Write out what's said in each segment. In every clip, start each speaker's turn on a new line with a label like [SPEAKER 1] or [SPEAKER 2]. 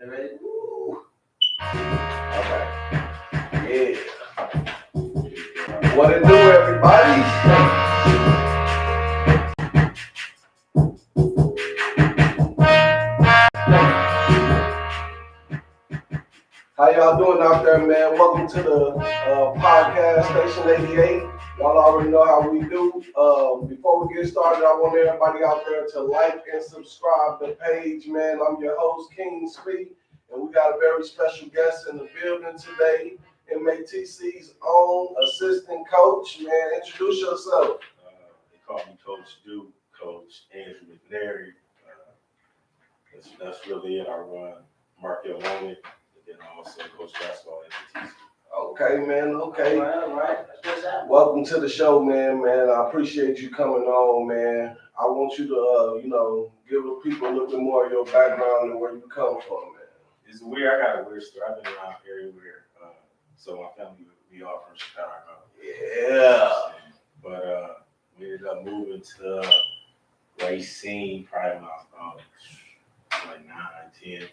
[SPEAKER 1] You ready?
[SPEAKER 2] Woo. Okay. Yeah. What it do, everybody? How y'all doing out there, man? Welcome to the podcast, Station 88. Y'all already know how we do. Before we get started, I want everybody out there to like and subscribe the page, man. I'm your host, King Speak, and we got a very special guest in the building today, M.A.T.C's own assistant coach. Man, introduce yourself.
[SPEAKER 3] They call me Coach Duke, Coach Andrew McNairy. That's really it. I run Markel Moment, and then I also coach basketball at M.A.T.C.
[SPEAKER 2] Okay, man. Okay.
[SPEAKER 1] All right. That's what's happening.
[SPEAKER 2] Welcome to the show, man. I appreciate you coming on, man. I want you to, give the people a little bit more of your background and where you come from, man.
[SPEAKER 3] It's weird. I got a weird story. I've been around everywhere. So my family, we all from Chicago.
[SPEAKER 2] Yeah.
[SPEAKER 3] But we ended up moving to Racine probably when I was like 9, 10.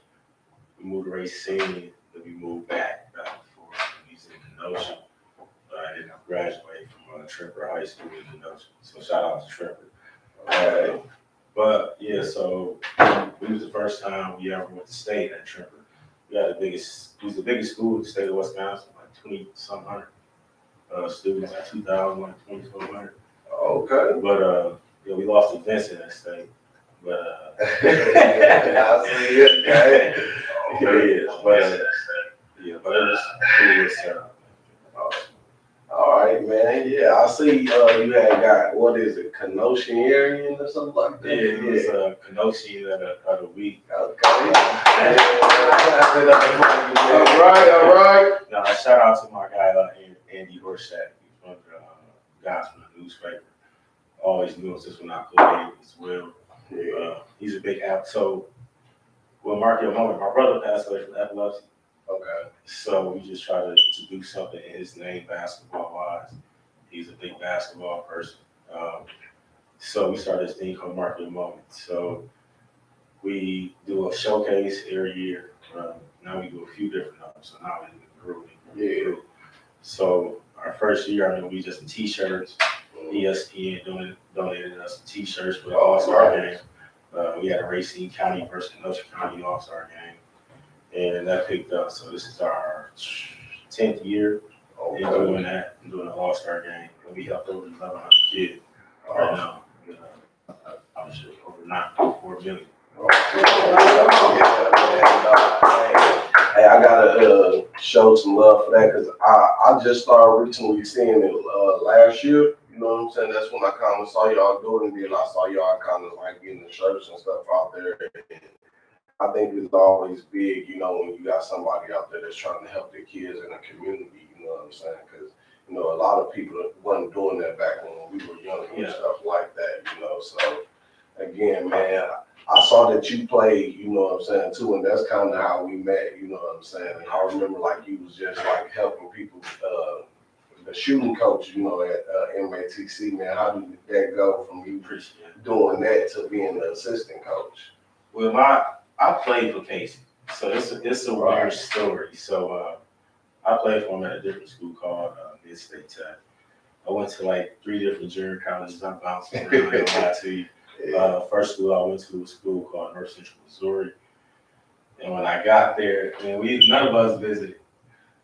[SPEAKER 3] We moved to Racine, then we moved back and forth. We was in Kenosha. I ended up graduating from Tremper High School in Kenosha. So shout out to Tremper. But yeah, so we was the first time we ever went to state at Tremper. We was the biggest school in the state of Wisconsin, like 20-some hundred students, like 2,000, like 2,400.
[SPEAKER 2] Okay.
[SPEAKER 3] But we lost to Vincent that state. But
[SPEAKER 2] I see it. Okay.
[SPEAKER 3] But it was cool.
[SPEAKER 2] All right, man. Yeah, I see you had got, what is it, Kenosha area or something like that?
[SPEAKER 3] Yeah, it was Kenosha of the week.
[SPEAKER 2] Okay. All right.
[SPEAKER 3] Now, shout out to my guy, Andy Horshack. He's one of the guys from the newspaper. Always knew us just when I played as well. He's a big app. So, well, Markel Moment, my brother passed away from epilepsy.
[SPEAKER 2] Okay.
[SPEAKER 3] So we just try to do something in his name, basketball-wise. He's a big basketball person. So we started this thing called Markel Moment. So we do a showcase every year. Now we do a few different ones. So now we grew.
[SPEAKER 2] Yeah.
[SPEAKER 3] So our first year, we just T-shirts. ESPN donated us T-shirts for the All-Star game. We had a Racine County versus Kenosha County All-Star game. And that picked up. So this is our 10th year in doing that, and doing an All-Star game. And we helped over 1,100 kids right now. I'm sure over 9.4 million.
[SPEAKER 2] Hey, I gotta show some love for that because I just started recently seeing it last year. You know what I'm saying? That's when I kind of saw y'all doing it, and I saw y'all kind of like getting the shirts and stuff out there. I think it's always big, when you got somebody out there that's trying to help the kids in the community, you know what I'm saying? Because, a lot of people wasn't doing that back when we were young and stuff like that, So, again, man, I saw that you played, you know what I'm saying, too, and that's kind of how we met, you know what I'm saying? And I remember, like, you was just, like, helping people, the shooting coach, at M.A.T.C, man. How did that go from you doing that to being the assistant coach?
[SPEAKER 3] Well, I played for Casey, so it's a weird story. So I played for him at a different school called Mid-State Tech. I went to like 3 different junior colleges. I bounced around. I don't lie to you. First school I went to was a school called North Central Missouri. And when I got there, none of us visited.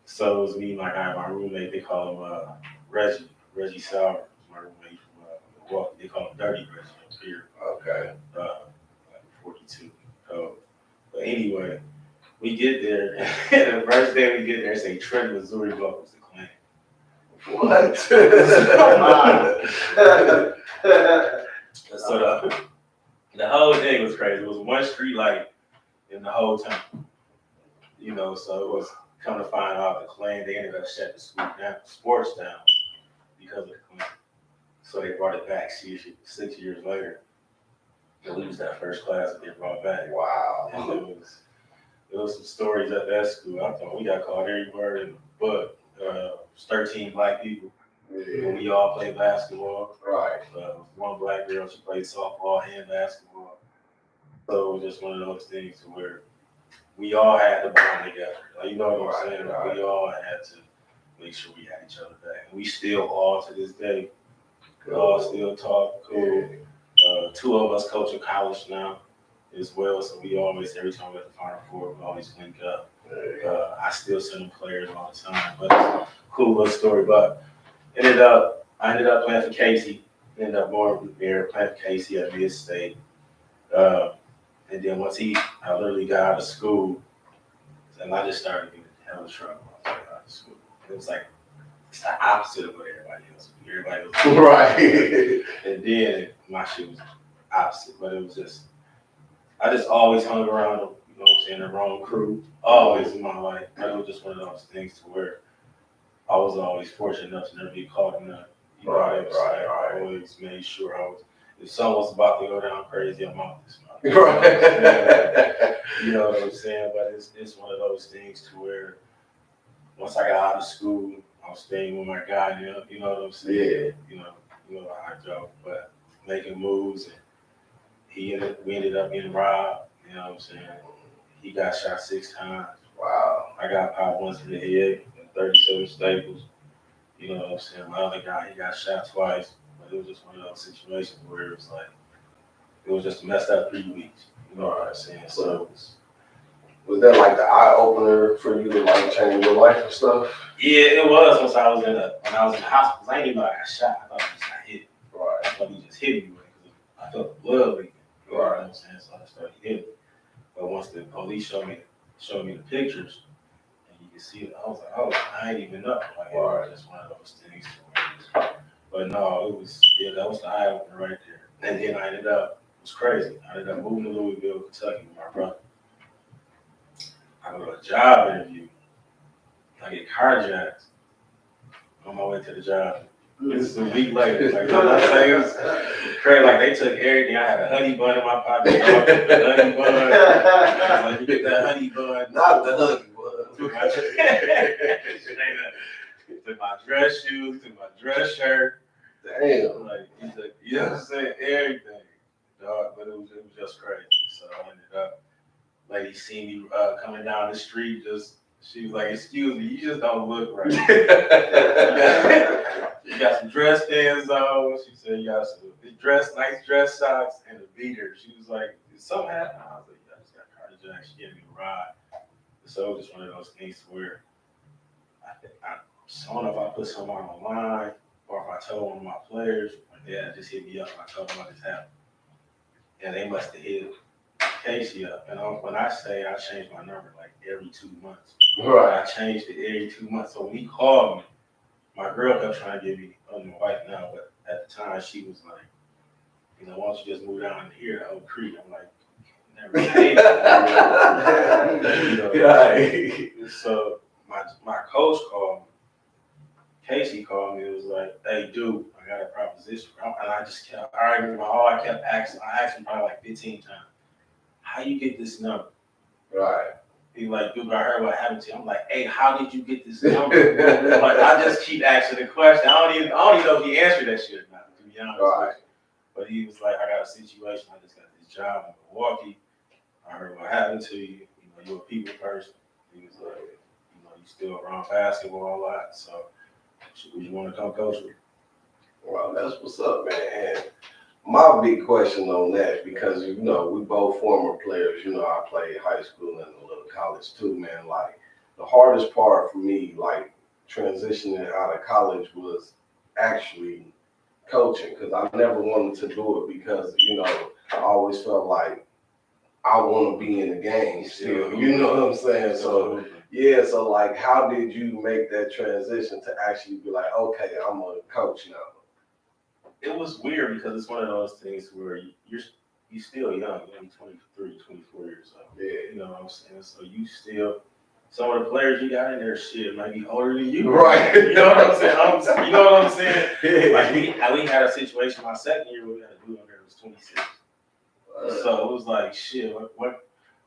[SPEAKER 3] So it was me, my roommate. They call him Reggie Sauer, my roommate from Milwaukee. They call him Dirty Reggie up here.
[SPEAKER 2] Okay.
[SPEAKER 3] Like 42. But anyway, we get there, and the first day we get there, say Trent, Missouri welcomes the Klan.
[SPEAKER 2] What?
[SPEAKER 3] So the whole thing was crazy. It was one street light in the whole town. So it was come to find out the Klan, they ended up shutting the school down, sports down because of the Klan. So they brought it back 6 years later. And we was that first class that they brought back.
[SPEAKER 2] Wow.
[SPEAKER 3] And there was some stories at that school. I thought we got caught every word in the book. 13 black people.
[SPEAKER 2] Yeah.
[SPEAKER 3] We all played basketball.
[SPEAKER 2] Right.
[SPEAKER 3] One black girl, she played softball and basketball. So it was just one of those things where we all had to bond together. Like, you know what I'm saying?
[SPEAKER 2] Right.
[SPEAKER 3] We all had to make sure we had each other back. And we still all to this day, we all still talk, cool. Two of us coach at college now as well, so we always, every time we have the Final Four, we always link up. I still send them players all the time, but it's a cool little story. But I ended up playing for Casey. Ended up going there, playing for Casey at Mid-State. And then I literally got out of school, and I just started getting hell of trouble. I was out of school. It was like, it's the opposite of what everybody else. Everybody was
[SPEAKER 2] Right.
[SPEAKER 3] And then my shit was opposite, but it was just, I just always hung around, you know what I'm saying, the wrong crew, always in my life. But it was just one of those things to where I was always fortunate enough to never be caught in that. You know,
[SPEAKER 2] Right.
[SPEAKER 3] I always made sure if someone was about to go down crazy, I'm out this month.
[SPEAKER 2] Right.
[SPEAKER 3] You know what I'm saying? But it's one of those things to where once I got out of school, I was staying with my guy, you know what I'm saying?
[SPEAKER 2] Yeah.
[SPEAKER 3] You know how I joke, but making moves, and we ended up getting robbed, you know what I'm saying? He got shot 6 times.
[SPEAKER 2] Wow.
[SPEAKER 3] I got popped once in the head and 37 staples. You know what I'm saying? My other guy, he got shot twice, but it was just one of those situations where it was like, it was just a messed up 3 weeks. You know what I'm saying? So
[SPEAKER 2] was that like the eye opener for you to like change your life and stuff?
[SPEAKER 3] yeah, it was when I was in the hospital. I didn't even know I got shot. I thought I just got hit.
[SPEAKER 2] Right.
[SPEAKER 3] I thought he just hit me because I felt the blood leaking. You know what I'm saying? So I started hitting. But once the police showed me the pictures, and you can see it, I was like, oh, I ain't even know. Like, it was just one of those things. But no, that was the eye opener right there. And then it was crazy. I ended up moving to Louisville, Kentucky with my brother. I go to a job interview. I get carjacked on my way to the job. This is a week later. Like, you know what I'm saying? It was crazy. Like, they took everything. I had a honey bun in my pocket. The honey bun. I was like, you get that honey bun.
[SPEAKER 2] Not the honey bun.
[SPEAKER 3] Took my dress shoes, took my dress shirt.
[SPEAKER 2] Damn.
[SPEAKER 3] Like, you know what I'm saying? Everything. Dog, but it was just crazy. So I ended up, lady seen me coming down the street, she was like, excuse me, you just don't look right. You got some dress pants on. She said, you got some nice dress socks and a beater. She was like, did something happen? I was like, yeah, I just got carjacked. She gave me a ride. So it was just one of those things where I don't know if I put someone online or if I told one of my players, my dad just hit me up and I told them what just happened. And they must have hit Casey up. And when I say I change my number like every 2 months, I changed it every 2 months. So when he called me, my girl kept trying to get me, my wife now, but at the time she was like, why don't you just move down here to Oak Creek? I'm like, never stayed there. So my coach called me. Casey called me. It was like, hey, dude, I got a proposition. And I just kept arguing I kept asking. I asked him probably like 15 times, how you get this number?
[SPEAKER 2] Right.
[SPEAKER 3] He like, dude, I heard what happened to you. I'm like, hey, how did you get this number? Like, I just keep asking the question. I don't even know if he answered that shit or not, to be honest with you. But he was like, I got a situation. I just got this job in Milwaukee. I heard what happened to you. You're a people person. He was like, you still around basketball a lot. So, you want to come coach me?
[SPEAKER 2] Well, that's what's up, man. And my big question on that, because we both former players. I played high school and a little college too, man. Like the hardest part for me, like transitioning out of college, was actually coaching, because I never wanted to do it because I always felt like I want to be in the game still. You know what I'm saying? So yeah, so like, how did you make that transition to actually be like, okay, I'm a coach now?
[SPEAKER 3] It was weird because it's one of those things where you're still young. You're only 23, 24 years old.
[SPEAKER 2] Yeah.
[SPEAKER 3] You know what I'm saying? So you still, some of the players you got in there, shit, might be older than you.
[SPEAKER 2] Right.
[SPEAKER 3] You know what I'm saying? You know what I'm saying?
[SPEAKER 2] Yeah.
[SPEAKER 3] Like we had a situation my second year where we had a dude on there who was 26. So it was like, shit,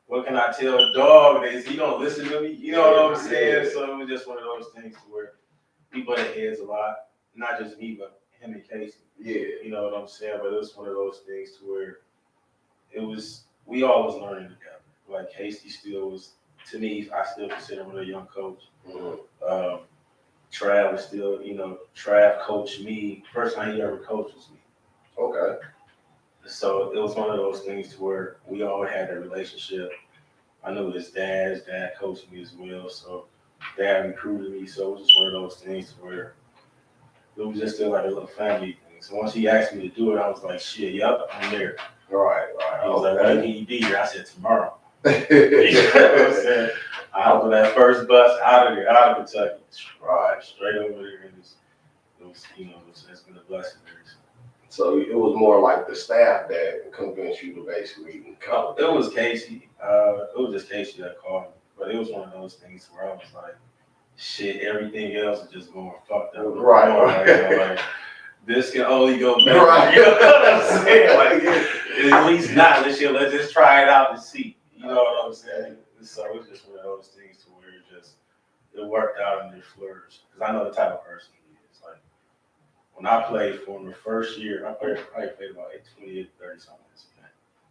[SPEAKER 3] what can I tell a dog? Is he gonna listen to me? You know what I'm saying? So it was just one of those things where we butted heads a lot. Not just me, but him and Casey.
[SPEAKER 2] Yeah.
[SPEAKER 3] You know what I'm saying? But it was one of those things to where we all was learning together. Like Casey still was, to me, I still consider him a young coach.
[SPEAKER 2] Mm-hmm.
[SPEAKER 3] Trav was still, Trav coached me. First time he ever coached was me.
[SPEAKER 2] Okay.
[SPEAKER 3] So it was one of those things to where we all had a relationship. I knew his dad coached me as well. So dad recruited me. So it was just one of those things where it was just still like a little family thing. So once he asked me to do it, I was like, shit, yep, I'm there.
[SPEAKER 2] Right.
[SPEAKER 3] He was like, when can you be here? I said, tomorrow.
[SPEAKER 2] You
[SPEAKER 3] know what I'm saying? I was on that first bus out of there, out of Kentucky.
[SPEAKER 2] Right.
[SPEAKER 3] Straight over there. It's been a blessing there.
[SPEAKER 2] So it was more like the staff that convinced you to basically come.
[SPEAKER 3] It was Casey. It was just Casey that called me. But it was one of those things where I was like, shit, everything else is just going fucked up.
[SPEAKER 2] Right.
[SPEAKER 3] Like, this can only go better.
[SPEAKER 2] Right.
[SPEAKER 3] You know what I'm saying? Like, at least not this year. Let's just try it out and see. You know what I'm saying? So it was just one of those things to where it worked out and it flourished. Because I know the type of person he is. Like, when I played for him the first year, I probably played about 28, 30 something.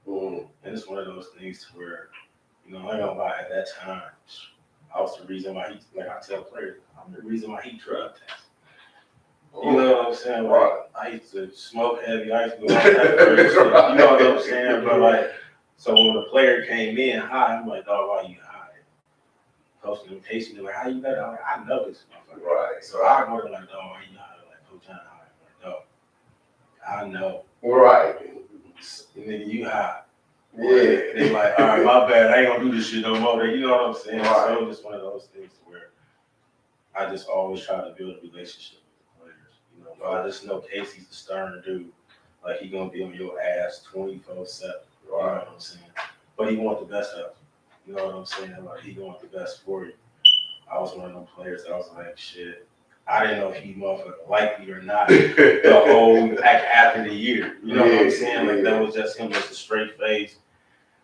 [SPEAKER 2] Mm.
[SPEAKER 3] And it's one of those things to where, I ain't gonna lie, at that time, I was the reason why like I tell players, I'm the reason why he drug tests. You know what I'm saying? Like, I used to smoke heavy, I used to go out that crazy shit. You know what I'm saying? But like, so when the player came in high, I'm like, dog, why you high? Coach them Casey, they're like, how you got it? I'm like, I know this motherfucker.
[SPEAKER 2] Right.
[SPEAKER 3] So I go to like, dog, why you high? Like, Coach John high. I'm like, dog, I know.
[SPEAKER 2] Right.
[SPEAKER 3] And then you high.
[SPEAKER 2] Yeah.
[SPEAKER 3] They're like, all right, my bad. I ain't gonna do this shit no more. You know what I'm saying?
[SPEAKER 2] Right.
[SPEAKER 3] So it's just one of those things where I just always try to build a relationship with the players. But I just know Casey's a stern dude. Like, he gonna be on your ass 24/7. You know what I'm saying? But he want the best of you. You know what I'm saying? Like, he want the best for you. I was one of them players that I was like, shit. I didn't know if he motherfucker liked me or not the whole after the year. You know what I'm saying? Like, that was just him, just a straight face.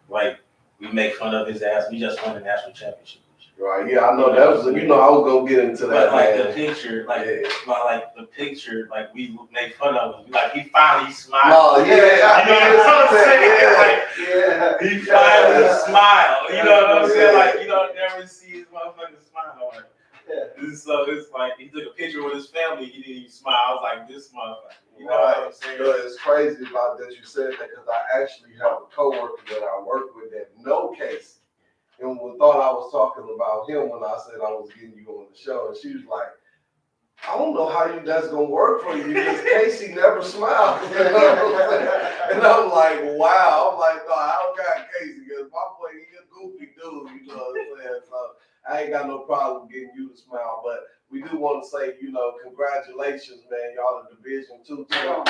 [SPEAKER 3] Like, we make fun of his ass. We just won the national championship.
[SPEAKER 2] Right, yeah, I know that was, I was gonna get into that.
[SPEAKER 3] But like the picture, the picture, like we make fun of him. Like, he finally smiled.
[SPEAKER 2] Oh, yeah,
[SPEAKER 3] you know what I'm saying? Like, he finally smiled. You know what I'm saying? Like, you don't never see his motherfucking smile. Like, so it's like he took a picture with his family. He didn't even smile. I was like, this motherfucker. You know what I'm saying?
[SPEAKER 2] It's crazy about that you said that because I actually have a coworker that I work with that no case. And thought I was talking about him when I said I was getting you on the show. And she was like, I don't know how that's going to work for you because Casey never smiled. You know what I'm saying? And I'm like, wow. I'm like, no, I don't got Casey because my boy, he's a goofy dude. You know what I'm saying? So I ain't got no problem getting you to smile. But we do want to say, congratulations, man. Y'all the Division II team.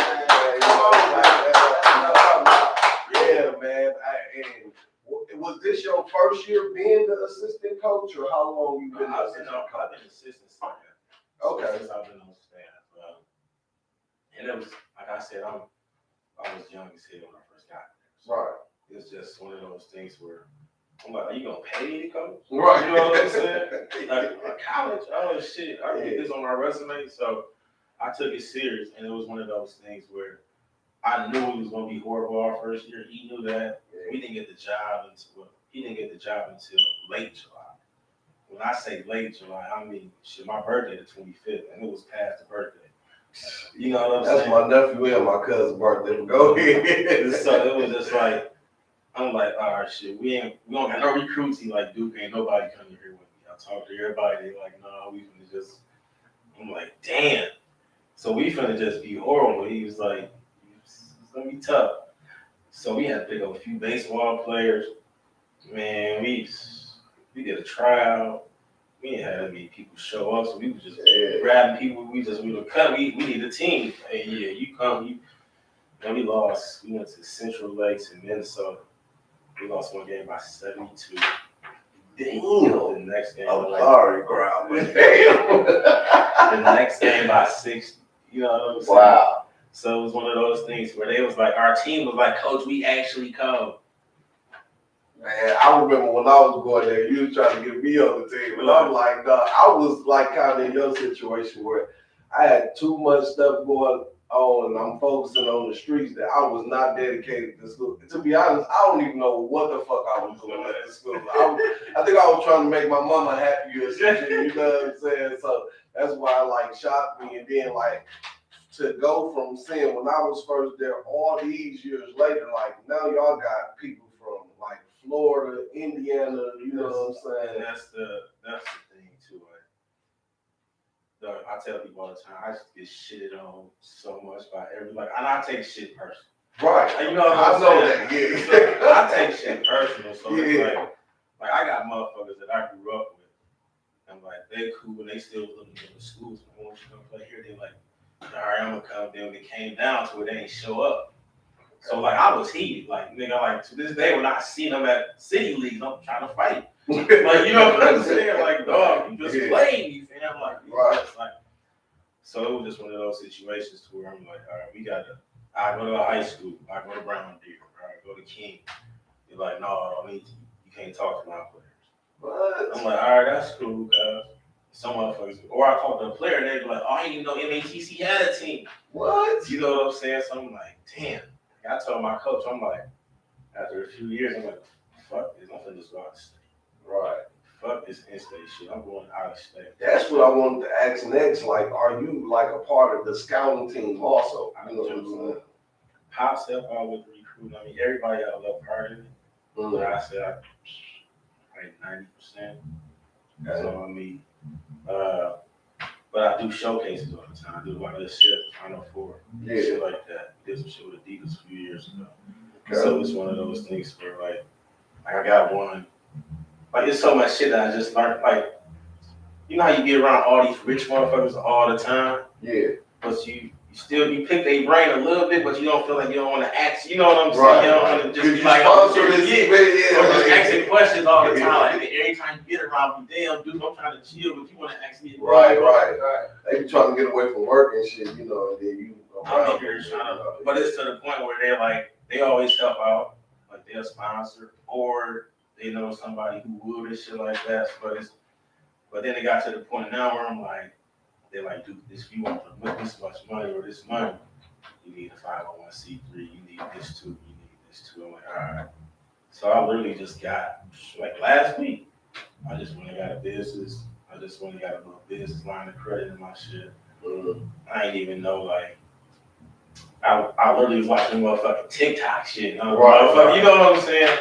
[SPEAKER 2] Yeah, man. Was this your first year being the assistant coach, or how long you been
[SPEAKER 3] I've been assistant staff.
[SPEAKER 2] Okay.
[SPEAKER 3] Since I've been on staff. And it was, like I said, I was young as hell when I first got there.
[SPEAKER 2] Right.
[SPEAKER 3] It's just one of those things where I'm like, are you gonna pay me to coach?
[SPEAKER 2] Right.
[SPEAKER 3] You know what I'm saying? Like college, oh shit, I get this on my resume. So I took it serious, and it was one of those things where I knew it was gonna be horrible our first year. He knew that. We didn't get the job he didn't get the job until late July. When I say late July, I mean shit, my birthday the 25th, and it was past the birthday. You know what I'm saying?
[SPEAKER 2] That's my nephew and my cousin's birthday. Go ahead.
[SPEAKER 3] So it was just like, I'm like, all right, shit, we don't got no recruits. He like, Duke, ain't nobody coming here with me. I talked to everybody. They like, no, we finna just. I'm like, damn. So we finna just be horrible. He was like, it's gonna be tough. So we had to pick up a few baseball players. Man, we did a tryout. We ain't had any people show up, so we was just grabbing people. We were cut. We need a team. Hey, yeah, you come. And we lost. We went to Central Lakes in Minnesota. We lost one game by 72.
[SPEAKER 2] Damn.
[SPEAKER 3] The next game,
[SPEAKER 2] I'm sorry, crowd, but damn.
[SPEAKER 3] The next game by 60. You know what I'm saying?
[SPEAKER 2] Wow.
[SPEAKER 3] So it was one of those things where they was like, our team was like, Coach, we actually come.
[SPEAKER 2] Man, I remember when I was going there, you was trying to get me on the team. And I'm like, nah, I was like kind of in your situation where I had too much stuff going oh, and I'm focusing on the streets, that I was not dedicated to school. To be honest, I don't even know what the fuck I was doing at the school. I think I was trying to make my mama happy or something, you know what I'm saying? So that's why like shocked me. And then like to go from seeing when I was first there all these years later, like now y'all got people from like Florida, Indiana, you know what I'm saying?
[SPEAKER 3] And that's the thing too. I tell people all the time, I just get shitted on so much by everybody, and I take shit personal.
[SPEAKER 2] Right.
[SPEAKER 3] And you know what I'm
[SPEAKER 2] know
[SPEAKER 3] saying?
[SPEAKER 2] that, yeah.
[SPEAKER 3] So I take shit personal, so
[SPEAKER 2] Yeah.
[SPEAKER 3] it's like I got motherfuckers that I grew up with, and like they cool, and they still looking at the schools. When you gonna play here, they like, all right, I'm gonna come. Then when it came down to it, they ain't show up. So like I was heated, like nigga, like to this day when I see them at city leagues, I'm trying to fight. Like you know what I'm saying? Like dog, you just played me, fam. Like,
[SPEAKER 2] right.
[SPEAKER 3] Like, so it was just one of those situations to where I'm like, all right, I go to high school, I go to Brown Deer, all right, go to King. You're like, no, I don't need you. You can't talk to my players.
[SPEAKER 2] What?
[SPEAKER 3] I'm like, all right, that's cool, guys. Some motherfuckers, or I talk to a player, they be like, oh, I didn't even know M.A.T.C had a team.
[SPEAKER 2] What?
[SPEAKER 3] You know what I'm saying? So I'm like, damn. I told my coach, I'm like, after a few years, I'm like, fuck this, I'm finna just go out of state.
[SPEAKER 2] Right.
[SPEAKER 3] Fuck this in-state shit, I'm going out of state.
[SPEAKER 2] That's what I wanted to ask next. Like, are you like a part of the scouting team also?
[SPEAKER 3] I know what I'm saying. Pops help out with the recruiting. I mean, everybody had a little part in it.
[SPEAKER 2] Mm-hmm.
[SPEAKER 3] But I said, like 90%. That's all I mean. But I do showcases all the time. I do a lot of this shit, Final Four, shit like that. Did some shit with Adidas a few years ago. Okay. So it's one of those things where like I got one. Like it's so much shit that I just learned. Like, you know how you get around all these rich motherfuckers all the time?
[SPEAKER 2] Yeah.
[SPEAKER 3] But you pick their brain a little bit, but you don't feel like you don't want to ask. You know what I'm saying? Right. You don't want to just be like, or just asking questions all the time. Like every time you get around me, damn dude, I'm trying to chill, but you want to ask me.
[SPEAKER 2] Right. They be trying to get away from work and shit, you know, and then you
[SPEAKER 3] I'm here trying to, but it's to the point where they're like, they always help out, like they'll sponsor, or they know somebody who would and shit like that. But then it got to the point now where I'm like, they're like, dude, if you want to make this much money or this money, you need a 501c3, you need this too, you need this too. I'm like, all right. So I literally just got, like last week, I just went and got a business. I just went and got a little business line of credit in my shit. I ain't even know, like, I literally was watching motherfucking TikTok shit. You know what I'm saying?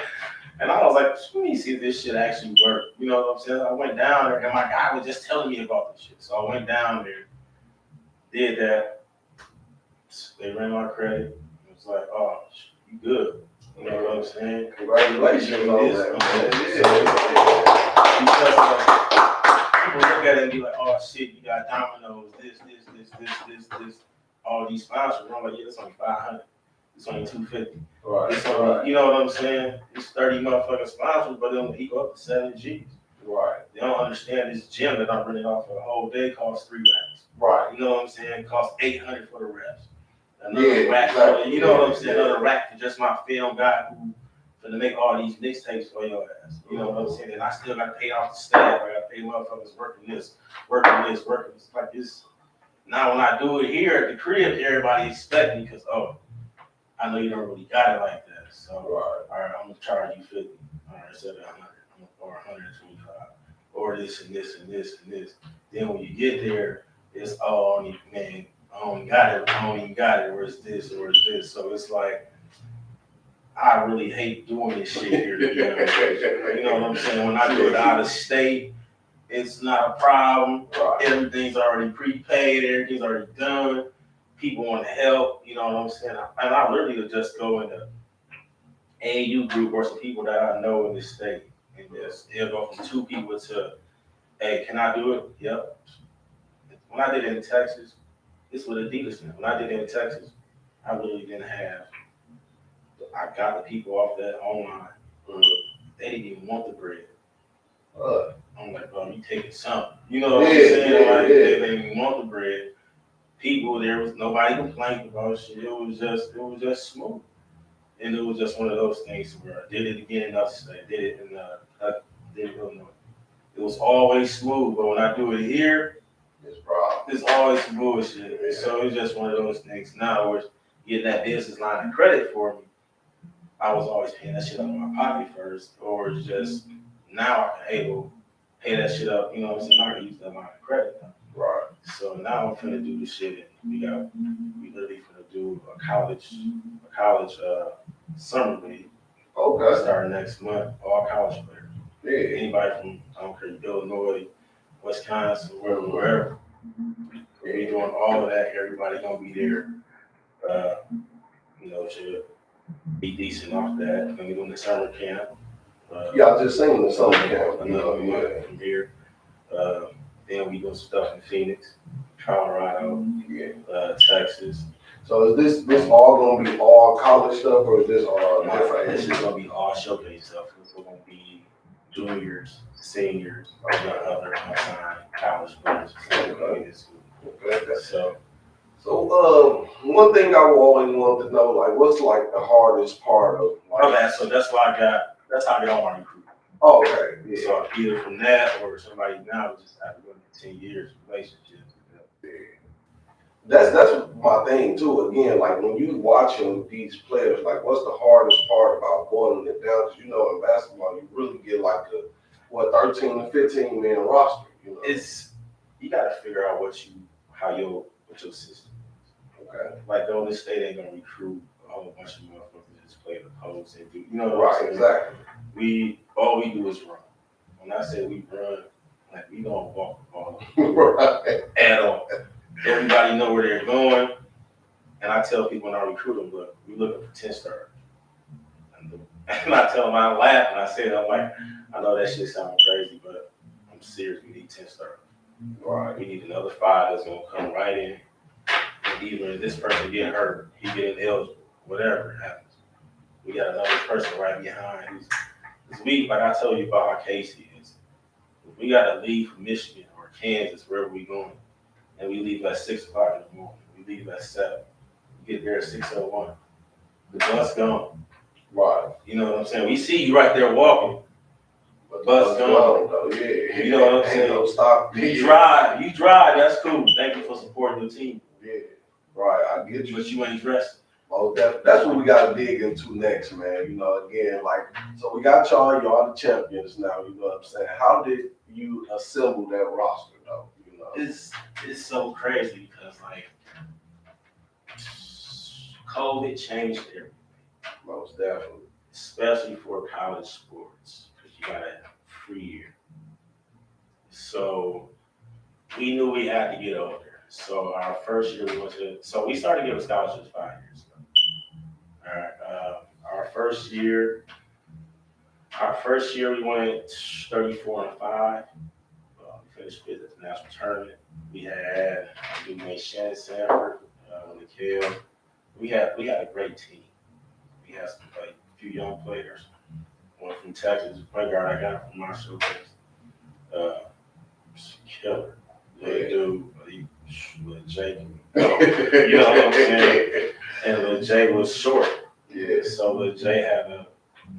[SPEAKER 3] And I was like, let me see if this shit actually work. You know what I'm saying? I went down there and my guy was just telling me about this shit. So I went down there, did that. They ran my credit. It was like, oh, you good. You know what I'm saying?
[SPEAKER 2] Congratulations on that.
[SPEAKER 3] Because people look at it and be like, oh shit, you got Domino's, this, all these sponsors. I'm like, yeah, it's only 500. It's only 250.
[SPEAKER 2] Right.
[SPEAKER 3] It's only, you know what I'm saying? It's 30 motherfucking sponsors, but it'll equal up to 7 G's.
[SPEAKER 2] Right.
[SPEAKER 3] They don't understand this gym that I'm renting off for the whole day costs 3 racks.
[SPEAKER 2] Right.
[SPEAKER 3] You know what I'm saying? It costs 800 for the reps. Another rack for you know what I'm saying? Another rack for just my film guy who gonna make all these mixtapes for your ass. You know what I'm saying? And I still gotta pay off the staff. I gotta pay motherfuckers working this. Like this. Now when I do it here at the crib, everybody expect me because I know you don't really got it like that. So all right, I'm gonna charge you 50. All right, instead of 100, or 125, or this and this and this and this. Then when you get there, it's man, I don't even got it, or it's this, or it's this. So it's like, I really hate doing this shit here. You know what I'm saying? When I do it out of state, it's not a problem. Right. Everything's already prepaid, everything's already done. People want to help, you know what I'm saying? And I literally would just go in the AAU group or some people that I know in this state. And it'll go from 2 people to, hey, can I do it? Yep. When I did it in Texas, it's with Adidas now. When I did it in Texas, I really didn't have, I got the people off that online. They didn't even want the bread. I'm like, bro, you taking something. You know what I'm saying? They didn't even want the bread. People, there was nobody complained about shit. It was just smooth. And it was just one of those things where I did it again in upstate. I did it in Illinois. It was always smooth, but when I do it here, it's always some bullshit. So it's just one of those things now where getting that business line of credit for me, I was always paying that shit out of my pocket first, or it's just now I can able pay that shit up, you know what I'm saying? I can use that line of credit now.
[SPEAKER 2] Right.
[SPEAKER 3] So now I'm finna do the shit and we literally finna do a college summer league.
[SPEAKER 2] Okay.
[SPEAKER 3] Starting next month, all college players.
[SPEAKER 2] Yeah.
[SPEAKER 3] Anybody from I don't care, Illinois, Wisconsin, wherever. We doing all of that. Everybody gonna be there. You know, should be decent off that. Gonna be doing the summer camp.
[SPEAKER 2] Yeah, I just seen the summer camp.
[SPEAKER 3] Another month from here. Then we do stuff in Phoenix, Colorado, Texas.
[SPEAKER 2] So is this all gonna be all college stuff, or is this all different?
[SPEAKER 3] This is gonna be all showcase stuff. We're gonna be juniors, seniors, other unsigned college players.
[SPEAKER 2] So one thing I always wanted to know, like, what's like the hardest part of like?
[SPEAKER 3] Okay, so that's how I got on my recruit.
[SPEAKER 2] Oh, okay. Yeah.
[SPEAKER 3] So either from that or somebody now just after working 10 years relationship.
[SPEAKER 2] Yeah. That's my thing too. Again, like when you watching these players, like what's the hardest part about boiling it down? Because you know in basketball you really get like a 13 to 15 man roster. You know,
[SPEAKER 3] You got to figure out what your system is.
[SPEAKER 2] Okay.
[SPEAKER 3] Like Golden State ain't gonna recruit a whole bunch of motherfuckers that just play the post and do, you know what I'm saying?
[SPEAKER 2] Exactly.
[SPEAKER 3] All we do is run. When I say we run, like we don't walk the ball
[SPEAKER 2] Right.
[SPEAKER 3] at all. Everybody know where they're going, and I tell people when I recruit them, look, we looking for 10 stars. And I tell them, I laugh and I say it, I'm like, I know that shit sounds crazy, but I'm serious. We need 10 stars.
[SPEAKER 2] Right.
[SPEAKER 3] We need another 5 that's gonna come right in. And even if this person get hurt, he get ineligible, whatever happens. We got another person right behind. Like I told you about how Casey is. If we gotta leave from Michigan or Kansas, wherever we going, and we leave at 6 o'clock in the morning, we leave at 7. We get there at 6:01. The bus gone.
[SPEAKER 2] Right.
[SPEAKER 3] You know what I'm saying? We see you right there walking. But bus gone.
[SPEAKER 2] Though. Yeah.
[SPEAKER 3] You know what I'm saying?
[SPEAKER 2] No stop.
[SPEAKER 3] You drive, that's cool. Thank you for supporting your team.
[SPEAKER 2] Yeah. Right, I get you.
[SPEAKER 3] But you ain't dressed.
[SPEAKER 2] Oh, that's what we gotta dig into next, man. You know, again, like, so we got y'all the champions now, you know what I'm saying? How did you assemble that roster though? You know?
[SPEAKER 3] It's so crazy because like COVID changed everything.
[SPEAKER 2] Most definitely.
[SPEAKER 3] Especially for college sports, because you gotta have a free year. So we knew we had to get over there. So our first year we started giving scholarships 5 years ago. All right. Our first year we went 34-5. We finished fifth at the national tournament. We had Shannon Sanford, Nikhil. We had a great team. We had some a few young players. One from Texas, point guard I got from my showcase. Killer. Little dude, little Jake. You know what I'm saying? And little Jay was short.
[SPEAKER 2] Yeah.
[SPEAKER 3] So little Jay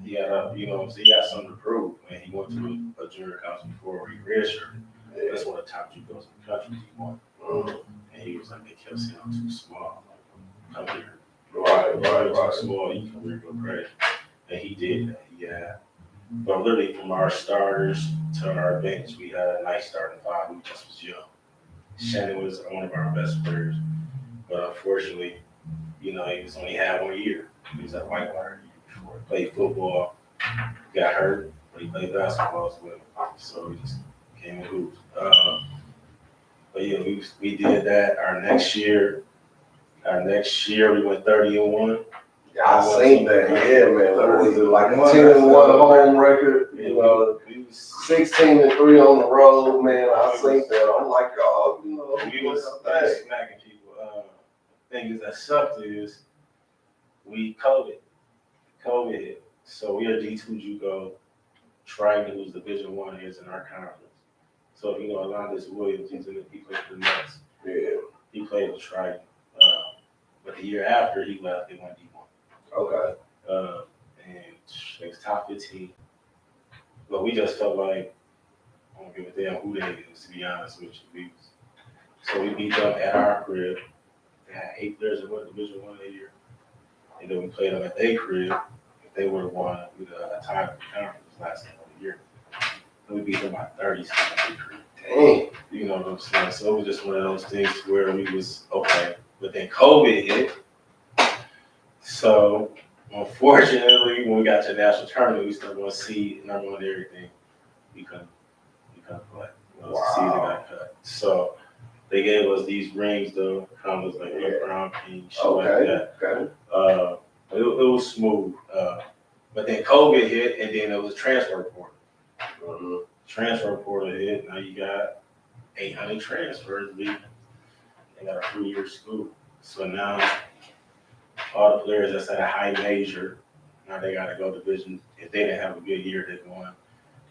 [SPEAKER 3] he got something to prove. And he went to a junior college before he redshirted. Yeah. That's one of the top 2 girls in the country he won. And he was like, they kept saying I'm too small. Like, come here. Right. Too small, you come here, go crazy. And he did that. Yeah. But literally from our starters to our bench, we had a nice starting 5 who just was young. Shannon was one of our best players. But unfortunately, he was only had 1 year. He was at Whitewater before he played football, got hurt, but he played basketball as well. So he just came in hoops. But yeah, we did that. Our next year we went 30-1.
[SPEAKER 2] Yeah, I seen that. Yeah, man. What was it like a 10-1 home record? You know, 16-3 on the road, man. I seen that. I'm like, oh, you know,
[SPEAKER 3] we was smacking people. The thing is that sucked is we COVID hit. So we are D2 JUCO. Triton, who's Division 1, is in our conference. So if you know Alondas Williams, he played for the Mets.
[SPEAKER 2] Yeah.
[SPEAKER 3] He played with Triton. But the year after he left, they went D1.
[SPEAKER 2] Okay.
[SPEAKER 3] And it was top 15. But we just felt like, I don't give a damn who they is, to be honest with you. So we beat them at our crib. They had 8 players that went Division One that year, and then we played them at their crib. If they would have won, we'd have tied the conference last time of the year. And we beat them by 30 something at their crib.
[SPEAKER 2] Dang.
[SPEAKER 3] You know what I'm saying? So it was just one of those things where we was okay. But then COVID hit. So unfortunately, when we got to the national tournament, we still want to see number one everything. We couldn't play. The season got cut. So they gave us these rings though, kind of like a brown pink, shit like that.
[SPEAKER 2] Okay.
[SPEAKER 3] It was smooth. But then COVID hit, and then it was a transfer portal.
[SPEAKER 2] Mm-hmm.
[SPEAKER 3] Transfer portal hit. Now you got 800 transfers. They got a 3-year school. So now all the players that's at a high major, now they got to go division. If they didn't have a good year, they're going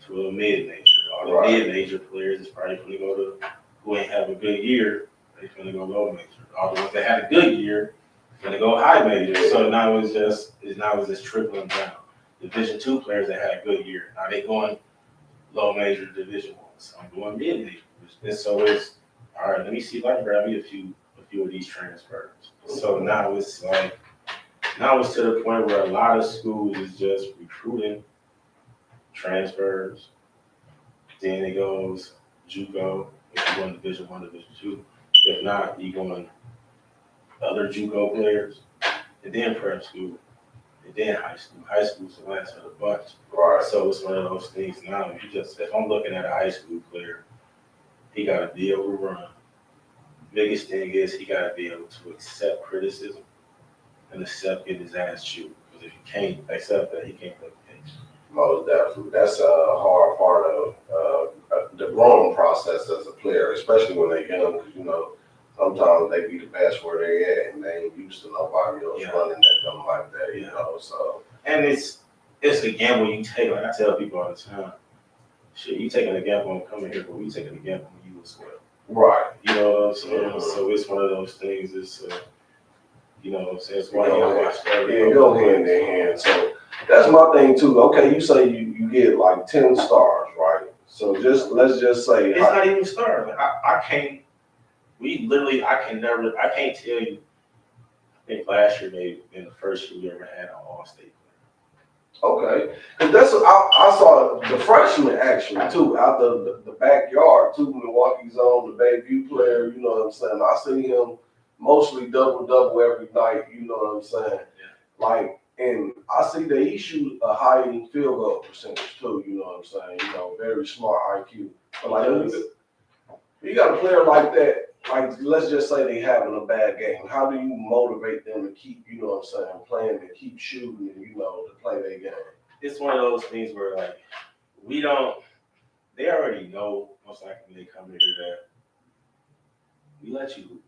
[SPEAKER 3] to a mid-major. All the mid-major players is probably going to go to, who ain't have a good year, they're going to go low major. All the ones that had a good year, going to go high major. So now it's just trickling down. Division two players that had a good year, now they going low major Division One. So I'm going mid-major. And so it's, all right, let me see if I can grab me a few of these transfers. So now it's to the point where a lot of schools is just recruiting transfers. Then it goes JUCO, if you're going Division One, Division Two. If not, you going other JUCO players, and then prep school, and then high school. High school's the last of the bunch.
[SPEAKER 2] Right.
[SPEAKER 3] So it's one of those things now. If I'm looking at a high school player, he got to be able to run. Biggest thing is he got to be able to accept criticism and accept getting his ass chewed. Because if he can't accept that, he can't play the game.
[SPEAKER 2] Most definitely. That's a hard part of the growing process as a player, especially when they're young, because, you know, sometimes they be the best where they at, and they ain't used to nobody else running at them like that, you know, so.
[SPEAKER 3] And it's a gamble you take. Like I tell people all the time, shit, you taking a gamble on coming here, but we taking a gamble when you as well.
[SPEAKER 2] Right.
[SPEAKER 3] You know what I'm saying? Mm-hmm. So it's one of those things, it's, you know what I'm saying? It's why you watch that.
[SPEAKER 2] Yeah, go hand in hand. So that's my thing too. Okay, you say you get like 10 stars, right? So let's just say.
[SPEAKER 3] It's not even stars. Like I can't tell you. I think last year in the first year we ever had an all-state player.
[SPEAKER 2] Okay, because I saw the freshman action too, out the backyard too. Milwaukee's on the Bayview player, you know what I'm saying? I see him mostly double every night, you know what I'm saying? Yeah. Like, and I see that he shoot a high field goal percentage too, you know what I'm saying? You know, very smart IQ. But like, you got a player like that. Like, let's just say they having a bad game. How do you motivate them to keep, you know what I'm saying, playing and keep shooting and, you know, to play their game?
[SPEAKER 3] It's one of those things where, like, they already know, most likely when they come here, that we let you hoop.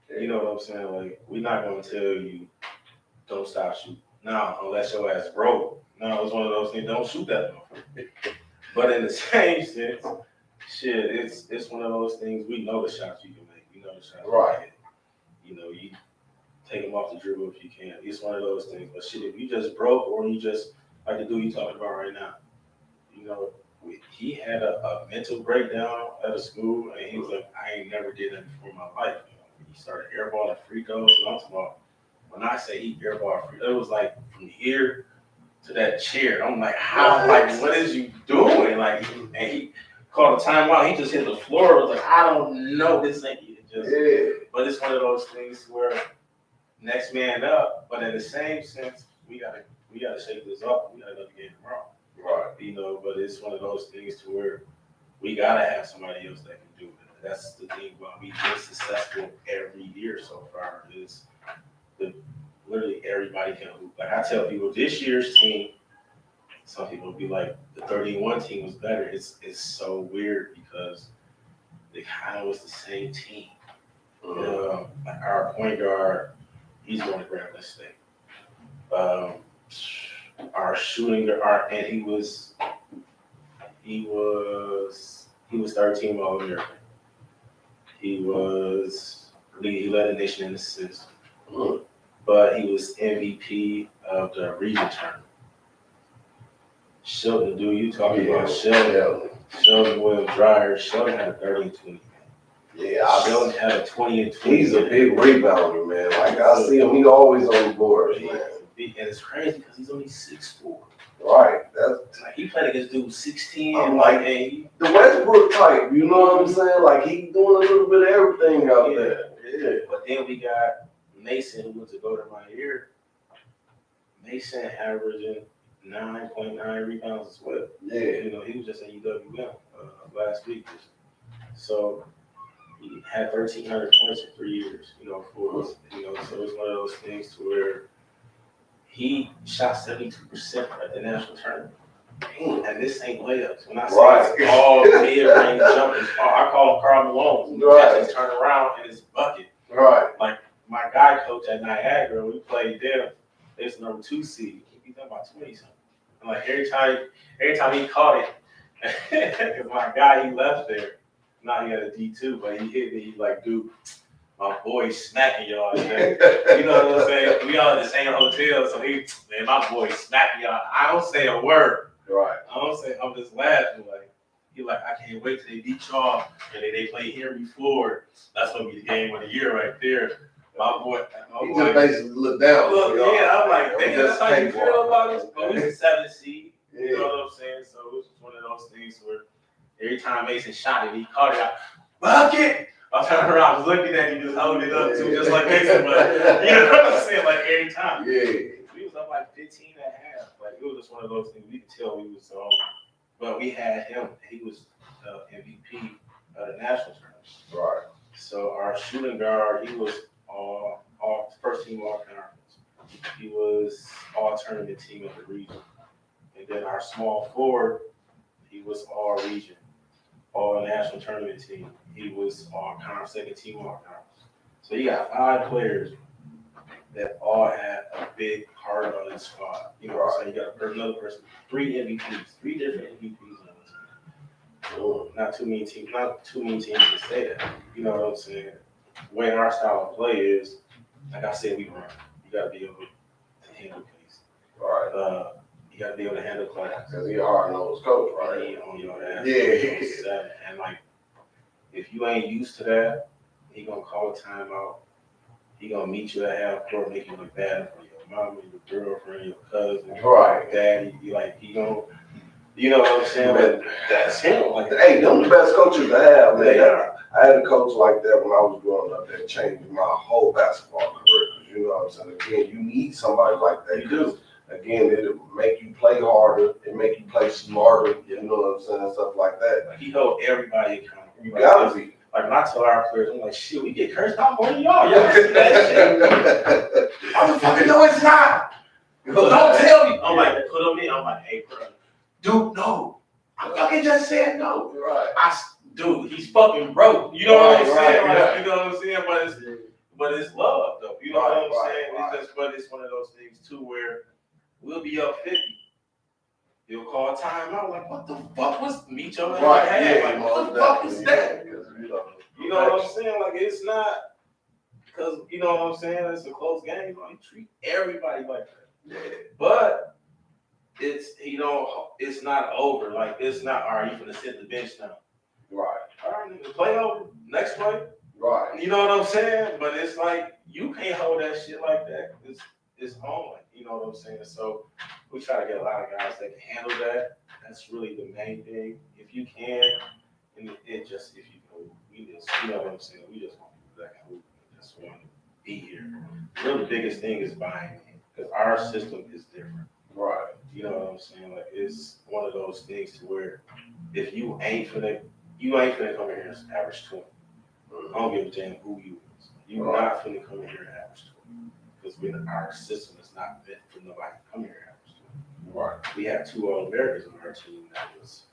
[SPEAKER 3] Yeah. You know what I'm saying? Like, we're not going to tell you, don't stop shooting. No, unless your ass broke. No, it's one of those things, don't shoot that motherfucker. But in the same sense, shit, it's one of those things, we know the shots you can make. You know the shots you can hit. You know, you take them off the dribble if you can. It's one of those things. But shit, if you just broke or you just, like the dude you talking about right now, you know, he had a mental breakdown at a school, and he was like, I ain't never did that before in my life. You know, he started airballing free throws, and I'm talking about, when I say he airballed free, it was like from here to that chair. I'm like, how? Like, what is you doing? Like, and he called a timeout. He just hit the floor. I was like, I don't know. This ain't just. Yeah. But it's one of those things where next man up. But in the same sense, we gotta shake this up. We gotta let the game wrong. Right. You know. But it's one of those things to where we gotta have somebody else that can do it. That's the thing. Why we've been successful every year so far. Is literally everybody can hoop. Like I tell people, this year's team. Some people will be like, the 31 team was better. It's so weird because they kind of was the same team. Like our point guard, he's going to Grambling State. Our shooting guard, and he was 13 All-American. He led the nation in assists. But he was MVP of the region tournament. Sheldon, dude, you talking about Sheldon? Sheldon Williams Dryer. Sheldon had a 30-20 game.
[SPEAKER 2] Yeah,
[SPEAKER 3] Sheldon had a 20 and 20.
[SPEAKER 2] he's a big rebounder, man. Like I see him, he always on the board, man.
[SPEAKER 3] And it's crazy because he's only 6'4".
[SPEAKER 2] Right. That's
[SPEAKER 3] Like he played against dudes 6'10".
[SPEAKER 2] I'm
[SPEAKER 3] Like,
[SPEAKER 2] like,
[SPEAKER 3] hey,
[SPEAKER 2] the Westbrook type, you know what I'm saying? Like he doing a little bit of everything out there. Yeah.
[SPEAKER 3] but then we got Mason, who went to go to my ear. Mason averaging 9.9 rebounds as well.
[SPEAKER 2] Yeah.
[SPEAKER 3] You know, he was just at UWM last week. So he had 1,300 points in 3 years, you know, for us. You know, so it's one of those things to where he shot 72% at the national tournament. And this ain't layups. When I say it's all mid-range jumpers, I call them Karl Malone.
[SPEAKER 2] Right.
[SPEAKER 3] Just turn around and it's bucket.
[SPEAKER 2] Right.
[SPEAKER 3] Like my guy coach at Niagara, we played there. It's number 2 seed. He beat them by 20 something. And like every time he caught it, because my guy he left there. Now he had a D2, but he hit me. He's like, dude, my boy's smacking y'all today. You know what I'm saying? We all in the same hotel, so man, my boy's smacking y'all. I don't say a word.
[SPEAKER 2] Right.
[SPEAKER 3] I'm just laughing. Like, he like, I can't wait till they beat y'all and they play Henry Ford. That's gonna be the game of the year right there. My boy,
[SPEAKER 2] He just basically looked down.
[SPEAKER 3] yeah, I'm like, damn, that's how you feel about this. But we was 7 seed.
[SPEAKER 2] Yeah.
[SPEAKER 3] You know what I'm saying? So it was just one of those things where every time Mason shot it, he caught it out. Bucket! I turned around, I was looking at you, just holding it up too, just like Mason. But you know what I'm saying? Like every time.
[SPEAKER 2] Yeah.
[SPEAKER 3] We was up like 15 and a half. Like it was just one of those things. We could tell we was but we had him. He was MVP of the national tournament.
[SPEAKER 2] Right.
[SPEAKER 3] So our shooting guard, he was all first team all conference. He was all tournament team of the region. And then our small forward, he was all region, all national tournament team. He was all conference, second team all conference. So you got 5 players that all had a big part of the squad. You know what I'm saying? You got another person, 3 MVPs, 3 different MVPs on this team. Not too many teams can say that. You know what I'm saying? The way our style of play is, like I said, we run. You gotta be able to handle pace.
[SPEAKER 2] Right.
[SPEAKER 3] You gotta be able to handle class.
[SPEAKER 2] Because he a hard-nosed coach, right?
[SPEAKER 3] He on your ass.
[SPEAKER 2] Yeah.
[SPEAKER 3] And like, if you ain't used to that, he gonna call a timeout. He gonna meet you at half court, make you look bad in front of your mama, your girlfriend, your cousin,
[SPEAKER 2] Right.
[SPEAKER 3] daddy. He gonna, you know what I'm saying? But that's him. Like,
[SPEAKER 2] hey, them the best coaches to have, man.
[SPEAKER 3] They are.
[SPEAKER 2] I had a coach like that when I was growing up that changed my whole basketball career. You know what I'm saying? Again, you need somebody like that.
[SPEAKER 3] You do.
[SPEAKER 2] Again, it'll make you play harder. It make you play smarter. You know what I'm saying? Stuff like that.
[SPEAKER 3] Like, he held everybody accountable.
[SPEAKER 2] You gotta be.
[SPEAKER 3] Like when I tell our players, I'm like, shit, we get cursed out more than y'all. Y'all see that shit? I'm like, fucking no, it's not. Don't tell me. I'm like, put them in. I'm like, hey, bro, dude, no. I fucking just said no.
[SPEAKER 2] Right.
[SPEAKER 3] Dude, he's fucking broke. You know what I'm saying?
[SPEAKER 2] Right.
[SPEAKER 3] Like, you know what I'm saying? But it's love though. You know what I'm saying?
[SPEAKER 2] Right.
[SPEAKER 3] It's just, but it's one of those things too where we'll be up 50. He'll call timeout. Like, what the fuck was meet your ass?
[SPEAKER 2] Right. Yeah.
[SPEAKER 3] Like, what the fuck is that? You know what I'm saying? Like, it's not because you know what I'm saying. It's a close game. Like, you treat everybody like that.
[SPEAKER 2] Yeah.
[SPEAKER 3] But it's it's not over. Like, it's not all right. You gonna sit the bench now.
[SPEAKER 2] Right.
[SPEAKER 3] All right, nigga, play over. Next play.
[SPEAKER 2] Right.
[SPEAKER 3] You know what I'm saying? But it's like you can't hold that shit like that. It's on. You know what I'm saying? So we try to get a lot of guys that can handle that. That's really the main thing. If you can, and it just if you know, we just you know what I'm saying. We just want people that can just want to be here. Really, the biggest thing is buying in because our system is different.
[SPEAKER 2] Right.
[SPEAKER 3] You know what I'm saying? Like it's one of those things to where if you ain't finna come in here and average 20. I don't give a damn who you is. You're not finna come in here and average 20. Because our system is not meant for nobody to come here and average 20.
[SPEAKER 2] Right.
[SPEAKER 3] We have 2 All-Americans on our team that was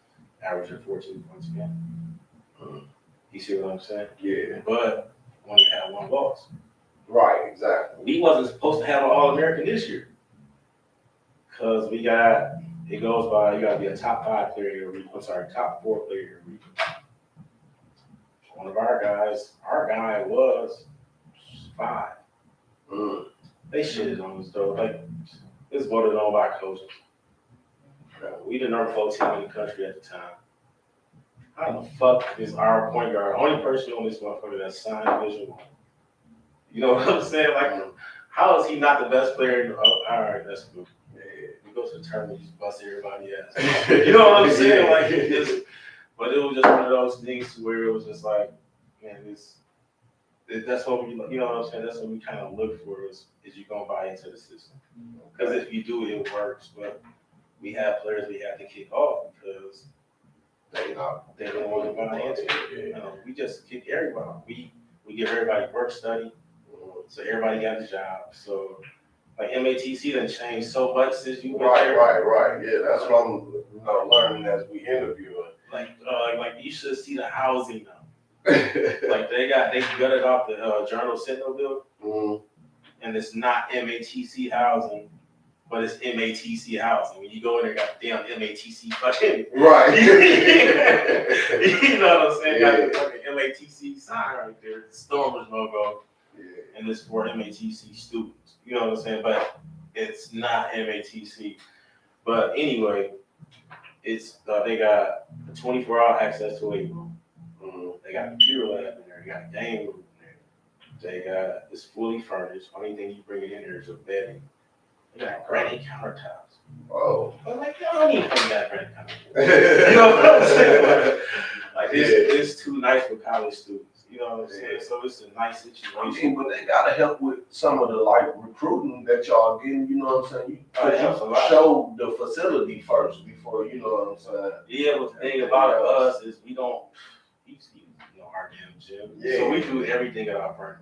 [SPEAKER 3] averaging 14 points a game. You see what I'm saying?
[SPEAKER 2] Yeah.
[SPEAKER 3] But only had 1 loss.
[SPEAKER 2] Right, exactly.
[SPEAKER 3] We wasn't supposed to have an All-American this year. Because it goes by, you gotta be a top 5 player in your region. I'm sorry, top 4 player in your region. One of our guy was 5. They shitted on us though. Like, it's voted on by coaches. We the number 4 team in the country at the time. how the fuck is our point guard only person on this motherfucker that signed Division One? You know what I'm saying? Like, how is he not the best player? All right, that's good. We go to the tournament, just bust everybody ass. You know what I'm saying? Like, but it was just one of those things where it was just like, man, that's what we, you know what I'm saying? That's what we kind of look for is you gonna buy into the system. Because if you do, it works. But we have players we have to kick off because they don't want to buy into it. We just kick everybody. We give everybody work study, so everybody got a job. So like M.A.T.C. done changed so much since you went there.
[SPEAKER 2] Right. Yeah, that's what I'm learning as we interview it.
[SPEAKER 3] Like you should see the housing now. Like they gutted off the Journal Sentinel building, and it's not M.A.T.C. housing, but it's M.A.T.C. housing. When you go in there, got the damn M.A.T.C. fucking
[SPEAKER 2] right.
[SPEAKER 3] You know what I'm saying? Got the fucking M.A.T.C. sign right there, the Stormers logo, and it's for M.A.T.C. students. You know what I'm saying? But it's not M.A.T.C. But anyway, it's they got 24-hour access to a room. They got a computer lab in there. They got a game room in there. They got it's fully furnished. Only thing you bring it in there is a bedding. They got granite countertops.
[SPEAKER 2] Oh,
[SPEAKER 3] but like y'all don't even got granite countertops. You know what I'm saying? Like it's too nice for college students. You know what I'm saying? So it's a nice situation.
[SPEAKER 2] But they gotta help with some of the like recruiting that y'all getting. You know what I'm saying? You show the facility first before you know what I'm saying.
[SPEAKER 3] Yeah, but the thing about us is we don't. You know our damn gym. Yeah. So we do everything at our firm.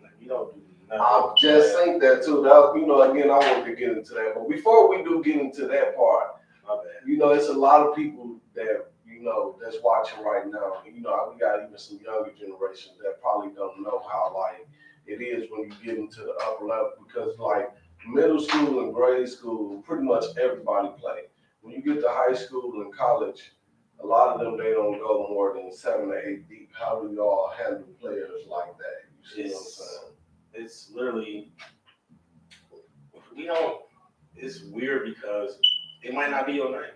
[SPEAKER 3] Like we don't do nothing.
[SPEAKER 2] I just think that too. That, you know, again, I wanted to get into that. But before we do get into that part, you know, it's a lot of people that, you know, that's watching right now. You know, we got even some younger generations that probably don't know how, like, it is when you get into the upper level. Because, like, middle school and grade school, pretty much everybody play. When you get to high school and college, a lot of them, they don't go more than 7 or 8 deep. How do y'all handle players like that? You see what I'm saying?
[SPEAKER 3] It's literally, we don't, it's weird because it might not be your night.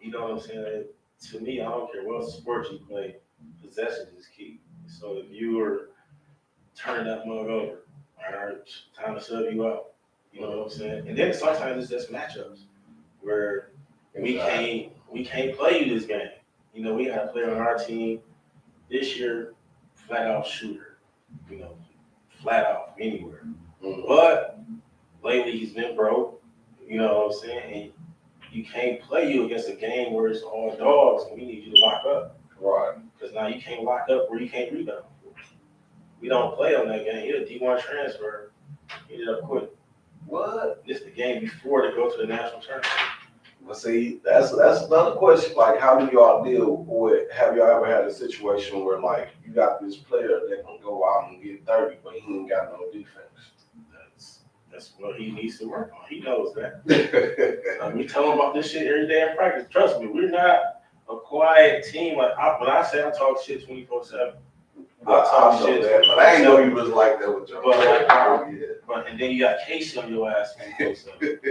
[SPEAKER 3] You know what I'm saying? To me, I don't care what sport you play, possession is key. So if you were turning that mug over, all right, time to sub you out. You know what I'm saying? And then sometimes it's just matchups where we can't play you this game. You know, we had a player on our team this year, flat out shooter. You know, flat out anywhere. But lately he's been broke. You know what I'm saying? And you can't play you against a game where it's all dogs and we need you to lock up.
[SPEAKER 2] Right.
[SPEAKER 3] Because now you can't lock up where you can't rebound. We don't play on that game. He had a D1 transfer. He ended up quitting.
[SPEAKER 2] What?
[SPEAKER 3] This is the game before they go to the national tournament.
[SPEAKER 2] But see, that's another question. Like, how do y'all deal with? Have y'all ever had a situation where, like, you got this player that can go out and get 30, but he ain't got no defense?
[SPEAKER 3] That's what he needs to work on. He knows that. We tell him about this shit every day in practice. Trust me, we're not a quiet team. Like when I say I talk shit 24/7, I talk shit.
[SPEAKER 2] But I ain't know you was like that with your.
[SPEAKER 3] But and then you got Casey on your ass 24/7.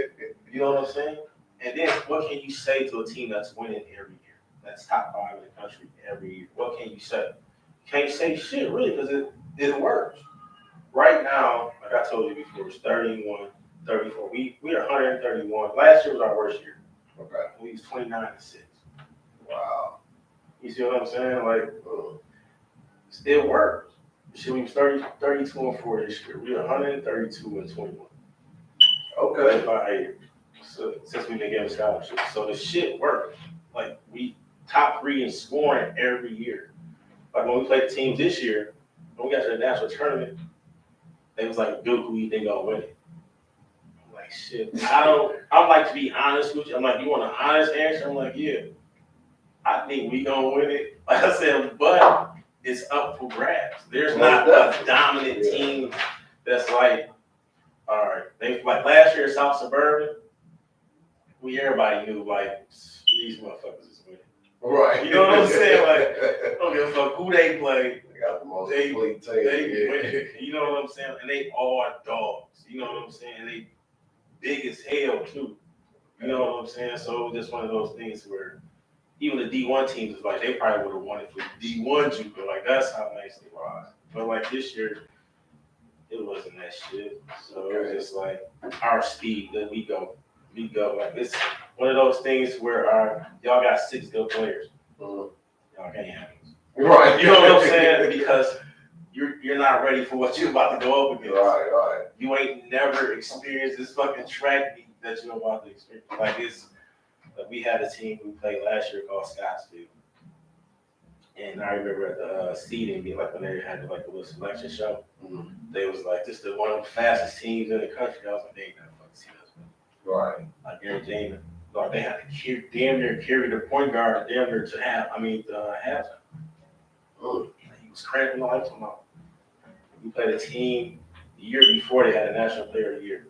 [SPEAKER 3] You know what I'm saying? And then what can you say to a team that's winning every year? That's top 5 in the country every year. What can you say? You can't say shit really because it works. Right now, like I told you before, it's 31, 34. We are 131. Last year was our worst year.
[SPEAKER 2] Okay.
[SPEAKER 3] We was 29-6.
[SPEAKER 2] Wow.
[SPEAKER 3] You see what I'm saying? Like, it worked. Shit, we was 32-4 this year. We were 132-21.
[SPEAKER 2] Okay.
[SPEAKER 3] 5 years. So, since we've been getting scholarships. So the shit worked. Like, we top 3 in scoring every year. Like, when we played the teams this year, when we got to the national tournament, they was like, Duke, who you think gonna win it? I'm like, shit. I'm like, to be honest with you. I'm like, you want an honest answer? I'm like, yeah. I think we gonna win it. Like I said, but it's up for grabs. There's not a dominant team that's like, all right. They like last year, South Suburban. Everybody knew like these motherfuckers is winning.
[SPEAKER 2] Right.
[SPEAKER 3] You know what I'm saying? Like, I don't give a fuck who they play.
[SPEAKER 2] They got the most
[SPEAKER 3] complete team. They win. You know what I'm saying? And they all are dogs. You know what I'm saying? And they big as hell too. You know what I'm saying? So it was just one of those things where even the D1 teams is like they probably would have won it for D1 JUCO. Like that's how nice they were. But like this year, it wasn't that shit. So it was just like our speed that we go. Like it's one of those things where y'all got 6 good players. Y'all can't have it.
[SPEAKER 2] Right.
[SPEAKER 3] You know what I'm saying? Because you're not ready for what you're about to go up against.
[SPEAKER 2] Right.
[SPEAKER 3] You ain't never experienced this fucking track meet that you're about to experience. Like we had a team we played last year called Scottsdale. And I remember at the seeding, like when they had like a little selection show, they was like, this is one of the fastest teams in the country. I was like, they ain't gonna fucking see us.
[SPEAKER 2] Right.
[SPEAKER 3] Like Gary like they had to damn near carry the point guard damn near to halftime. He was cramping all the time. We played a team the year before they had a National Player of the Year.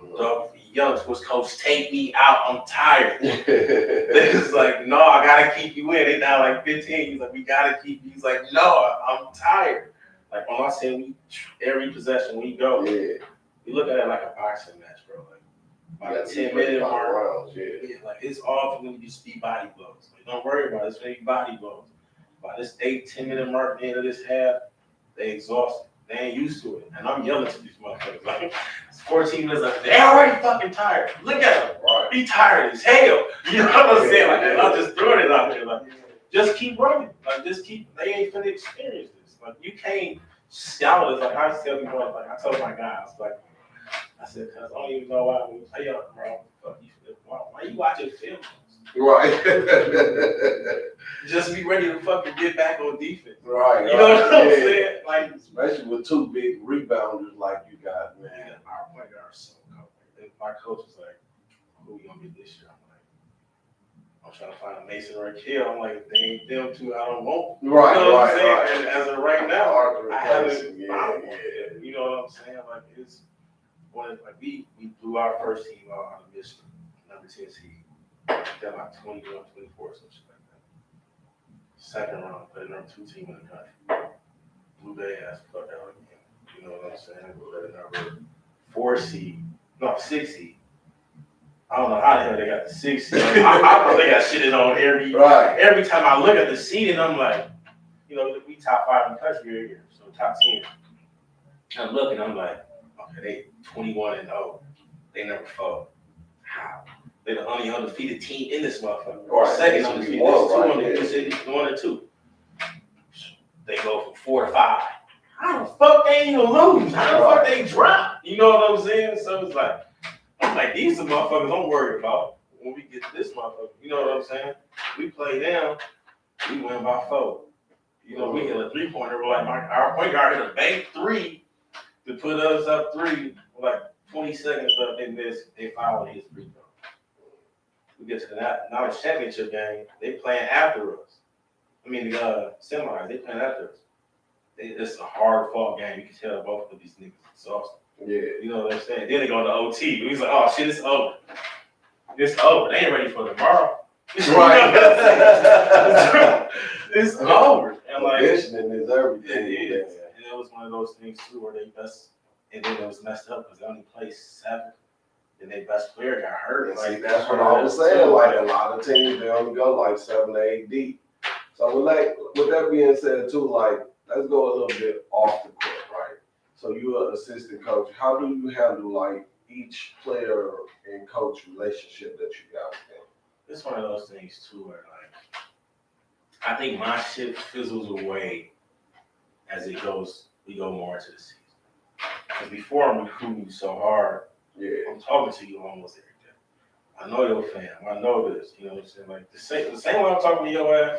[SPEAKER 3] The Youngs was coach, take me out, I'm tired. They was like, no, I gotta keep you in. They down like 15. He's like, we gotta keep you. He's like, no, I'm tired. Like when I say every possession we go, we look at it like a boxing match, bro. Like by the 10-minute mark, like it's all going to just be body blows. Like don't worry about it, it's going to be body blows. By this 10-minute mark at the end of this half, they exhausted. They ain't used to it. And I'm yelling to these motherfuckers. Like, it's 14 minutes, like, they're already fucking tired. Look at them. Right. Be tired as hell. You know what I'm saying? Like, I'm just throwing it out there. Like, just keep running. Like, they ain't finna experience this. Like, you can't scout us. Like, I tell people, like, I told my guys, like, I said, cuz I don't even know why we play y'all, bro. Why you watching films?
[SPEAKER 2] Right.
[SPEAKER 3] Just be ready to fucking get back on defense.
[SPEAKER 2] Right.
[SPEAKER 3] You know what I'm saying? Like,
[SPEAKER 2] especially with 2 big rebounders like you got, man.
[SPEAKER 3] Our point guard is so cold. My coach was like, who we gonna get this year? I'm trying to find a Mason or a Kill. I'm like, if they ain't them two, I don't want.
[SPEAKER 2] Right,
[SPEAKER 3] you know what I'm saying?
[SPEAKER 2] Right.
[SPEAKER 3] And as of right now, I haven't found one.
[SPEAKER 2] Yeah.
[SPEAKER 3] You know what I'm saying? Like it's we blew our first team out of Michigan, number 10 seed. They're like 21, 24, some shit like that. Second round, played number 2 team in the country. Blew their ass fuck out again. You know what I'm saying? We're number 4 seed, no 6 seed. I don't know how the hell they got the 6 seed. I know they got shitted on every time I look at the seed and I'm like, you know, we top 5 in the country every year, so top 10. And I'm looking, I'm like, okay, they 21-0. They never fall. How? They're the only undefeated team in this motherfucker. Or second undefeated. There's 2 undefeated. 1 or 2. They go from 4 to 5. How the fuck they ain't gonna lose? How the fuck they drop? You know what I'm saying? So it's like, I'm like, these are motherfuckers I'm worried about when we get to this motherfucker. You know what I'm saying? We play them, we win by 4. You know, we hit a 3-pointer. Like our point guard hit a bank 3 to put us up 3. Like 20 seconds left, they miss. They foul his free throw. We get to the knowledge championship game. They playing after us. I mean, the semis. They playing after us. It's a hard fought game. You can tell both of these niggas exhausted.
[SPEAKER 2] Yeah.
[SPEAKER 3] You know what I'm saying? Then they go to OT. He's like, oh shit, it's over. It's over. They ain't ready for tomorrow.
[SPEAKER 2] Right.
[SPEAKER 3] It's over. And like,
[SPEAKER 2] conditioning is everything.
[SPEAKER 3] It is. And it was one of those things too where they best, and then it was messed up because they only played 7. Then their best player got hurt.
[SPEAKER 2] And see, that's what I was saying. Like a lot of teams, they only go like 7 to 8 deep. So with that being said too, like let's go a little bit off the court, right? So you're an assistant coach. How do you handle like each player and coach relationship that you got with them?
[SPEAKER 3] It's one of those things too where like I think my shit fizzles away as it goes. We go more into the season. Because before I'm recruiting you so hard, I'm talking to you almost every day. I know your fam. I know this. You know what I'm saying? Like the same way I'm talking to your ass,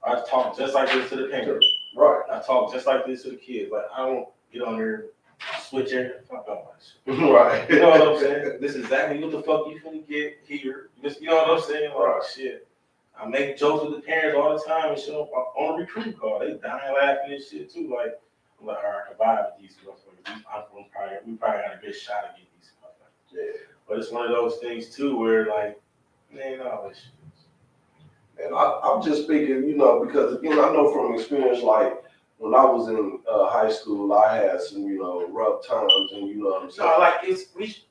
[SPEAKER 3] I talk just like this to the parents.
[SPEAKER 2] Right.
[SPEAKER 3] I talk just like this to the kids. Like I don't get on there switching. Fuck all that shit.
[SPEAKER 2] Right.
[SPEAKER 3] You know what I'm saying? This is exactly what the fuck you finna get here. You know what I'm saying? Like
[SPEAKER 2] right.
[SPEAKER 3] Shit. I make jokes with the parents all the time and shit on a recruiting call. They dying laughing and shit too. Like I'm like, all right, I can vibe with these motherfuckers. We probably got a good shot at getting these motherfuckers. Yeah. But it's one of those things too where like, man, all this shit.
[SPEAKER 2] And I'm just speaking, you know, because again, I know from experience, like when I was in high school, I had some, you know, rough times, and you know what I'm saying.
[SPEAKER 3] No, like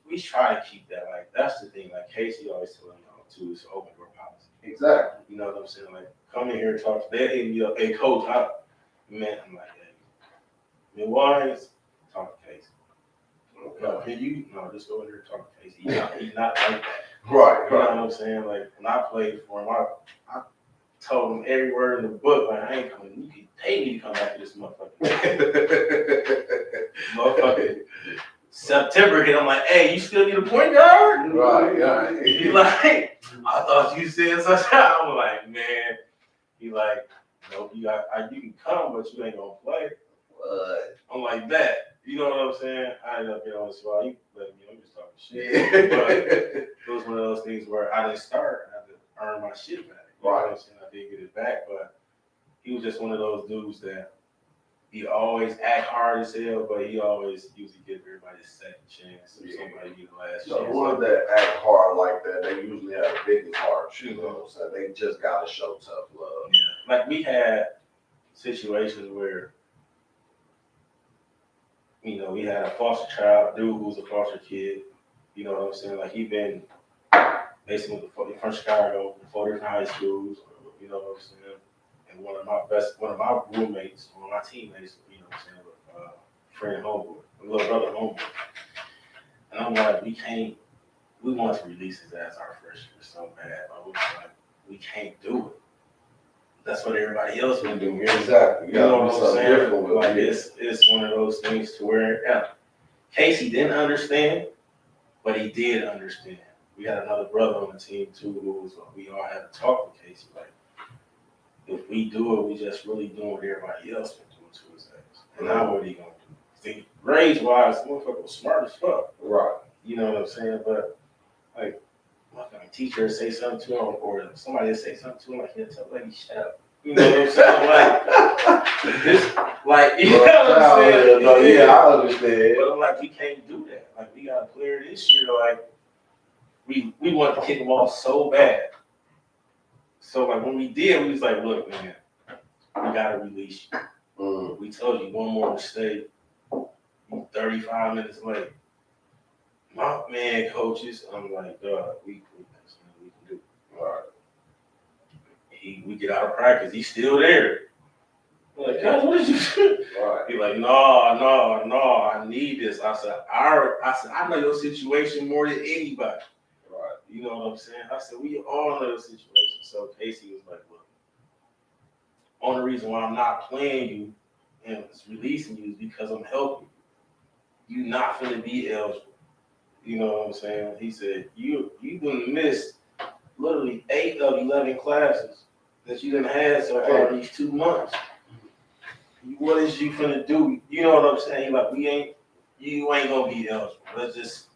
[SPEAKER 3] we try to keep that. Like that's the thing. Like Casey always telling me too, it's open door policy.
[SPEAKER 2] Exactly.
[SPEAKER 3] You know what I'm saying? Like, come in here and talk. They hit me up, hey, coach, I'm like, hey, Wines, talk to Casey. No, can you? No, just go in there and talk to Casey. He's not like that.
[SPEAKER 2] Right,
[SPEAKER 3] You know what I'm saying? Like, when I played for him, I told him every word in the book, like, I ain't coming. You can pay me to come back to this motherfucker. Motherfucker. September hit, I'm like, hey, you still need a point guard?
[SPEAKER 2] Right.
[SPEAKER 3] He like, I thought you said something. I'm like, man. He like, nope, you can come, but you ain't gonna play. I'm like that. You know what I'm saying? I ended up getting on the spot. He let me, I'm just talking shit.
[SPEAKER 2] Yeah.
[SPEAKER 3] But it was one of those things where I didn't start. I had to earn my shit back. You know what I'm saying? I did get it back, but he was just one of those dudes that he always act hard as hell, but he always usually give everybody a second chance. Or somebody get the last chance.
[SPEAKER 2] The ones that act hard like that, they usually have the biggest hearts. You know what I'm saying? They just gotta show tough love.
[SPEAKER 3] Yeah. Like we had situations where, you know, we had a foster child, dude who was a foster kid. You know what I'm saying? Like he been basically from Chicago, 4 different high schools. You know what I'm saying? And one of my roommates, one of my teammates, you know what I'm saying, friend homeboy, a little brother homeboy. And I'm like, we want to release his ass our first year so bad, but we was like, we can't do it. That's what everybody else been doing.
[SPEAKER 2] Exactly.
[SPEAKER 3] You know what I'm saying? Like it's one of those things to where Casey didn't understand, but he did understand. We had another brother on the team too, we all had to talk to Casey. Like, if we do it, we just really doing what everybody else been doing to his ass. And now what he gonna do? See, grades wise, the motherfucker was smart as fuck.
[SPEAKER 2] Right.
[SPEAKER 3] You know what I'm saying? But like, motherfucking teacher say something to him, or somebody say something to him, like he'll tell the lady, shut up. You know what I'm saying? Like this, like you know what I'm saying?
[SPEAKER 2] No, yeah, I understand.
[SPEAKER 3] But I'm like, we can't do that. Like we got a player this year, like we want to kick him off so bad. So like when we did, we was like, look, man, we gotta release you. We told you one more mistake, you 35 minutes late. My man, coaches, I'm like, dog, we can do. All right. We get out of practice, he's still there. I'm like, guys, what did you do? Right. He's like, no, I need this. I said, I know your situation more than anybody. Right. You know what I'm saying? I said, we all know your situation. So Casey was like, look, only reason why I'm not playing you and releasing you is because I'm helping you. You're not going to be eligible. You know what I'm saying? He said, you done missed literally 8 of 11 classes that you done had so far in these 2 months. What is you finna do? You know what I'm saying? Like, you ain't gonna be eligible. Let's just,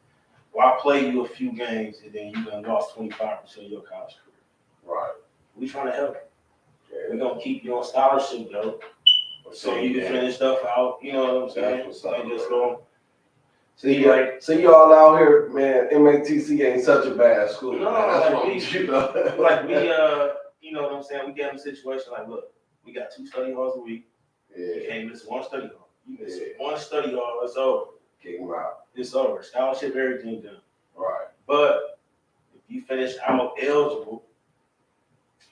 [SPEAKER 3] why play you a few games and then you done lost 25% of your college career? Right. We trying to help you. Yeah. We gonna keep you on scholarship though, so you can finish stuff out. You know what I'm saying? So they just gonna
[SPEAKER 2] see, see y'all out here, man. M.A.T.C ain't such a bad school.
[SPEAKER 3] No,
[SPEAKER 2] man. That's
[SPEAKER 3] like
[SPEAKER 2] we,
[SPEAKER 3] you know what I'm saying? We get in a situation like, look, we got 2 study halls a week. Yeah. You can't miss 1 study hall. You miss 1 study hall, it's over. Kick them out. It's over. Scholarship, everything done. Right. But if you finish out eligible,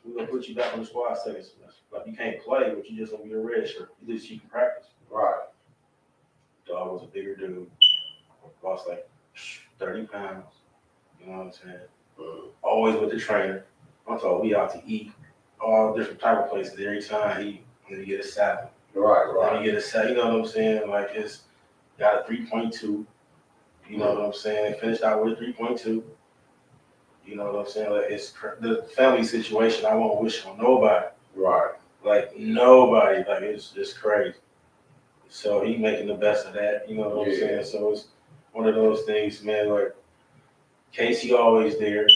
[SPEAKER 3] we're gonna put you back on the squad second semester. Like you can't play, but you just gonna be a red shirt. At least you can practice. Right. Dog was a bigger dude. Lost like 30 pounds. You know what I'm saying? Always with the trainer. I'm talking, we out to eat all different type of places. Every time he get a salad. Right. Let me get a set. You know what I'm saying? Like it's got a 3.2. You know what I'm saying? Finished out with a 3.2. You know what I'm saying? Like it's the family situation. I won't wish on nobody. Right. Like nobody. Like it's just crazy. So he making the best of that. You know what I'm saying? So it's one of those things, man. Like Casey always there.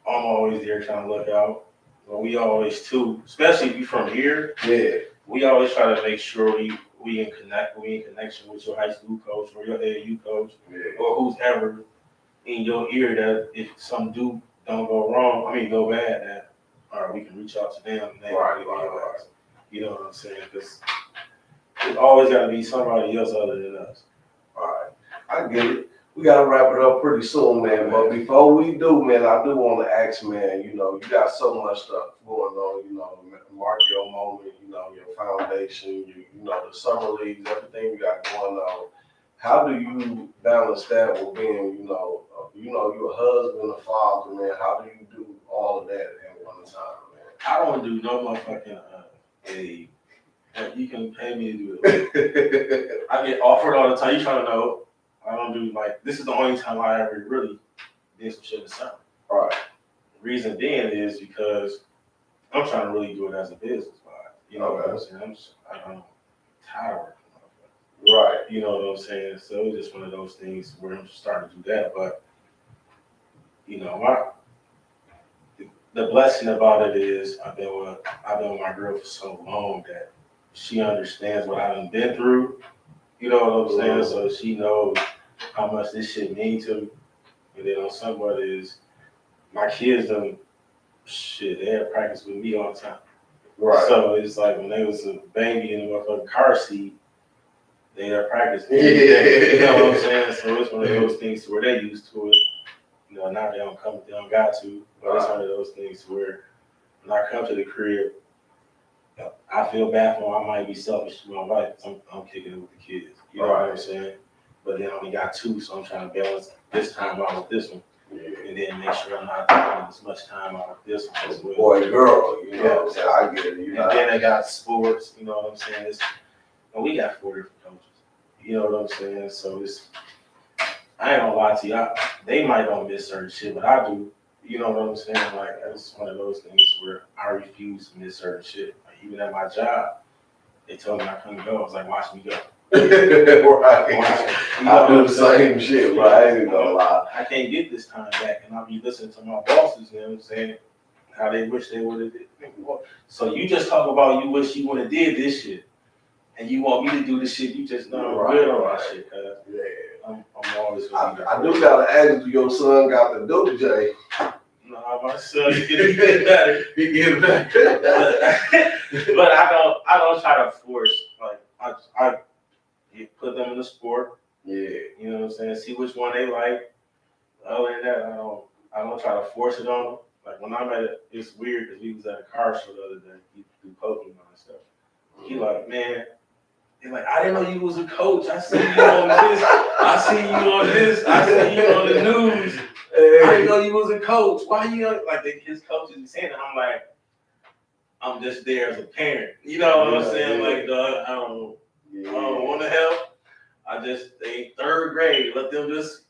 [SPEAKER 3] I'm always there trying to look out. But we always too, especially if you from here. Yeah. We always try to make sure we in connection with your high school coach or your AAU coach or who's ever in your ear that if some don't go bad, that we can reach out to them and they right. You know what I'm saying? Because it's always got to be somebody else other than us. All right, I get it.
[SPEAKER 2] We gotta wrap it up pretty soon, man. But before we do, man, I do want to ask, man. You know, you got so much stuff going on. You know, mark your moment. You know, your foundation. You know, the summer leagues, everything you got going on. How do you balance that with being, you're a husband, a father, man? How do you do all of that at one time, man?
[SPEAKER 3] I don't do no motherfucking a. You can pay me to do it. I get offered all the time. You trying to know? I don't do like this is the only time I ever really did some shit in the summer.
[SPEAKER 2] All right.
[SPEAKER 3] Reason being is because I'm trying to really do it as a business, you know what I'm saying? I'm tired of working.
[SPEAKER 2] Right.
[SPEAKER 3] You know what I'm saying? So it's just one of those things where I'm starting to do that. But you know, the blessing about it is I've been with my girl for so long that she understands what I've been through. You know what I'm saying? So she knows how much this shit means to me. And then on somebody is my kids done shit, they had practice with me all the time.
[SPEAKER 2] Right.
[SPEAKER 3] So it's like when they was a baby in the motherfucking car seat, they had practice.
[SPEAKER 2] Yeah.
[SPEAKER 3] You know what I'm saying? So it's one of those things where they used to it. You know, now they don't got to. But it's one of those things where when I come to the crib, I feel bad for them. I might be selfish to my wife. I'm kicking it with the kids. You know what I'm saying? But then I only got two, so I'm trying to balance this time out with this one. Yeah. And then make sure I'm not taking as much time out with this one as well.
[SPEAKER 2] Boy and girl, you know what I'm saying? I get it.
[SPEAKER 3] And then I got sports, you know what I'm saying? And we got 4 different coaches. You know what I'm saying? So I ain't gonna lie to you. They might don't miss certain shit, but I do. You know what I'm saying? Like, it's one of those things where I refuse to miss certain shit. Like, even at my job, they told me I couldn't go. I was like, watch me go.
[SPEAKER 2] Right.
[SPEAKER 3] You know
[SPEAKER 2] I do the same shit, but I ain't gonna lie.
[SPEAKER 3] I can't get this time back, and I'll be listening to my bosses, you know what I'm saying, how they wish they would have did. So you just talk about you wish you would have did this shit, and you want me to do the shit you just done good on that shit, cuz. Yeah. I'm always gonna be
[SPEAKER 2] I do gotta ask you, your son got the dope, Jay.
[SPEAKER 3] No, my son, he get better.
[SPEAKER 2] He get better.
[SPEAKER 3] But I don't try to force, like, I put them in the sport.
[SPEAKER 2] Yeah. You
[SPEAKER 3] know what I'm saying? See which one they like. Other than that, I don't try to force it on them. Like when I'm at it, it's weird because we was at a car show the other day. He do Pokemon and stuff. He like, man, he's like, I didn't know you was a coach. I see you on this. I see you on this. I see you on the news. I didn't know you was a coach. Why you like his coaches be saying that? I'm like, I'm just there as a parent. You know what I'm saying? Yeah. Like, I don't want to help. They 3rd grade. Let them just